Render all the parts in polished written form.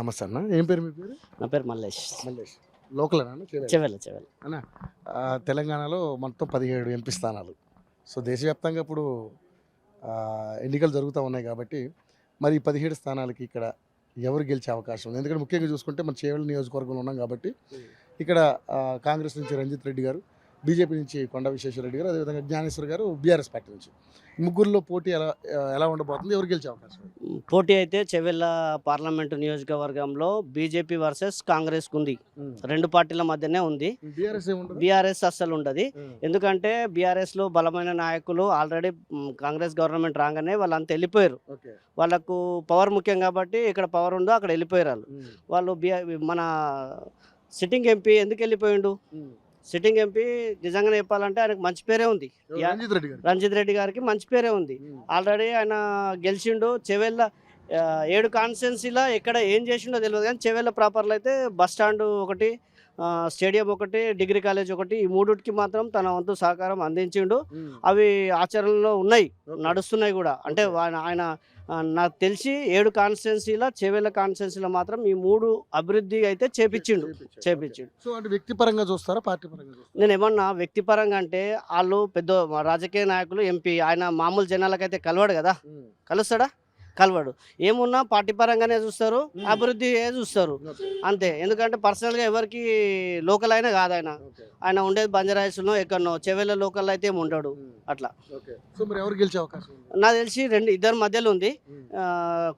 నమస్తే అన్న. ఏం పేరు మీ పేరు? నా పేరు మల్లేష్. మల్లేష్. లోకలేనా అన్న? చెవెళ్ళ అన్న తెలంగాణలో మొత్తం 17 ఎంపీ స్థానాలు. సో దేశవ్యాప్తంగా ఇప్పుడు ఎన్నికలు జరుగుతూ ఉన్నాయి కాబట్టి మరి ఈ 17 స్థానాలకి ఇక్కడ ఎవరు గెలిచే అవకాశం ఉంది? ఎందుకంటే ముఖ్యంగా చూసుకుంటే మన చేవెళ్ళ నియోజకవర్గంలో ఉన్నాం కాబట్టి ఇక్కడ కాంగ్రెస్ నుంచి రంజిత్ రెడ్డి గారు, బీజేపీ నుంచి కొండా విశ్వేశ్వరరెడ్డి గారు, అదేవిధంగా జ్ఞానేశ్వర్ గారు బీఆర్ఎస్ పార్టీ నుంచి. ముగ్గురులో పోటీ ఎలా ఉండబోతుంది? ఎవరు గెలిచే అవకాశం ఉంది? పోటీ అయితే చెవెళ్ళ పార్లమెంటు నియోజకవర్గంలో బీజేపీ వర్సెస్ కాంగ్రెస్ ఉంది. రెండు పార్టీల మధ్యనే ఉంది. బీఆర్ఎస్ అస్సలు ఉండదు. ఎందుకంటే బీఆర్ఎస్ లో బలమైన నాయకులు ఆల్రెడీ కాంగ్రెస్ గవర్నమెంట్ రాగానే వాళ్ళంతా వెళ్ళిపోయారు. వాళ్ళకు పవర్ ముఖ్యం కాబట్టి ఇక్కడ పవర్ ఉందో అక్కడ వెళ్ళిపోయారు. వాళ్ళు మన సిట్టింగ్ ఎంపీ ఎందుకు వెళ్ళిపోయిండు? సిట్టింగ్ ఎంపీ నిజంగానే చెప్పాలంటే ఆయనకు మంచి పేరే ఉంది. రంజిత్ రెడ్డి గారికి మంచి పేరే ఉంది. ఆల్రెడీ ఆయన గెలిచిండు. చెవెళ్ళ 7 కాన్స్టిట్యున్సీలో ఎక్కడ ఏం చేసిండో తెలియదు కానీ చెవెళ్ళ ప్రాపర్లో అయితే బస్ స్టాండ్ ఒకటి, స్టేడియం ఒకటి, డిగ్రీ కాలేజ్ ఒకటి, ఈ మూడుకి మాత్రం తన వంతు సహకారం అందించిండు. అవి ఆచరణలో ఉన్నాయి, నడుస్తున్నాయి కూడా. అంటే ఆయన నాకు తెలిసి 7 కాన్స్టిట్యున్సీలో చెవెళ్ళ కాన్స్టిట్యున్సీలో మాత్రం ఈ 3 అభివృద్ధి అయితే చేపించిండు. సో అంటే వ్యక్తిపరంగా చూస్తారా, పార్టీ పరంగా చూస్తారా? నేను ఏమన్నా వ్యక్తిపరంగా అంటే వాళ్ళు పెద్ద రాజకీయ నాయకులు, ఎంపీ, ఆయన మామూలు జనాలకైతే కలవాడు కదా. కలుస్తాడా? కలవాడు. ఏమున్నా పార్టీ పరంగానే చూస్తారు, అభివృద్ధి చూస్తారు అంతే. ఎందుకంటే పర్సనల్గా ఎవరికి లోకల్ అయినా కాదు. ఆయన ఉండేది బంజారాయిల్స్లో ఎక్కడనో, చెవెళ్ళ లోకల్ అయితే ఏమి ఉండడు. అట్లా నాకు తెలిసి ఇద్దరు మధ్యలో ఉంది,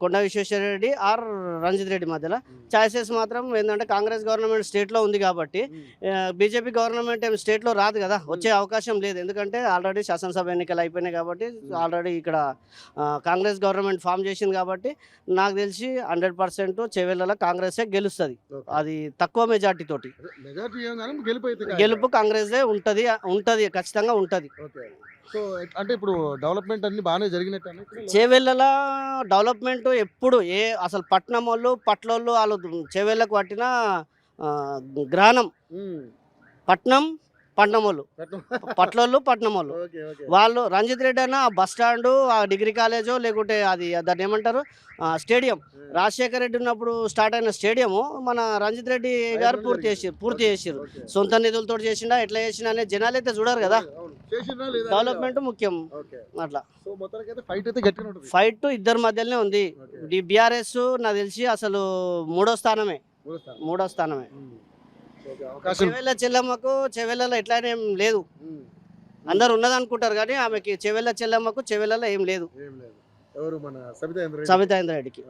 కొండా విశ్వేశ్వరరెడ్డి ఆర్ రంజిత్ రెడ్డి మధ్యలో. చాయిసెస్ మాత్రం ఏంటంటే కాంగ్రెస్ గవర్నమెంట్ స్టేట్లో ఉంది కాబట్టి బీజేపీ గవర్నమెంట్ ఏం స్టేట్లో రాదు కదా, వచ్చే అవకాశం లేదు. ఎందుకంటే ఆల్రెడీ శాసనసభ ఎన్నికలు అయిపోయినాయి కాబట్టి ఆల్రెడీ ఇక్కడ కాంగ్రెస్ గవర్నమెంట్ ఫామ్ చేసింది కాబట్టి నాకు తెలిసి 100% చెవెళ్ళలో కాంగ్రెసే గెలుస్తుంది. అది తక్కువ మెజార్టీ తోటి గెలుపు కాంగ్రెసే ఉంటది ఖచ్చితంగా ఉంటది. సో అంటే ఇప్పుడు డెవలప్మెంట్ అన్ని బాగానే జరిగినట్టు చేవెళ్ళలో డెవలప్మెంట్ ఎప్పుడు అసలు పట్నం వాళ్ళు పట్లోళ్ళు వాళ్ళు చేవెళ్ళకు పట్టిన గ్రహణం. పట్నం వాళ్ళు పట్నం వాళ్ళు రంజిత్ రెడ్డి అన్న బస్ స్టాండు, ఆ డిగ్రీ కాలేజో లేకుంటే అది దాన్ని ఏమంటారు స్టేడియం, రాజశేఖర రెడ్డి ఉన్నప్పుడు స్టార్ట్ అయిన స్టేడియము మన రంజిత్ రెడ్డి గారు పూర్తి చేసారు. సొంత నిధులతో చేసిండా ఎట్లా చేసినా అనే జనాలు అయితే చూడారు కదా. డెవలప్మెంట్ ముఖ్యం. అట్లా ఫైట్ ఇద్దరి మధ్యలోనే ఉంది. బీఆర్ఎస్ నాకు తెలిసి అసలు మూడో స్థానమే. చెవెళ్ళ చెల్లమ్మకు చెవెళ్ళలో ఎట్లానే ఏం లేదు. అందరు ఉన్నది అనుకుంటారు కానీ ఆమెకి చెవెళ్ళ చెల్లమ్మకు చెవెళ్ళలో ఏం లేదు. సబితా ఇంద్రారెడ్డికి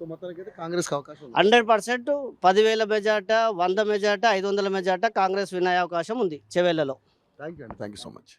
100% 10,000 మెజార్టీ, 100 మెజార్టీ, 500 మెజార్టీ కాంగ్రెస్ వినే అవకాశం ఉంది చెవెళ్ళలో. Thank you so much.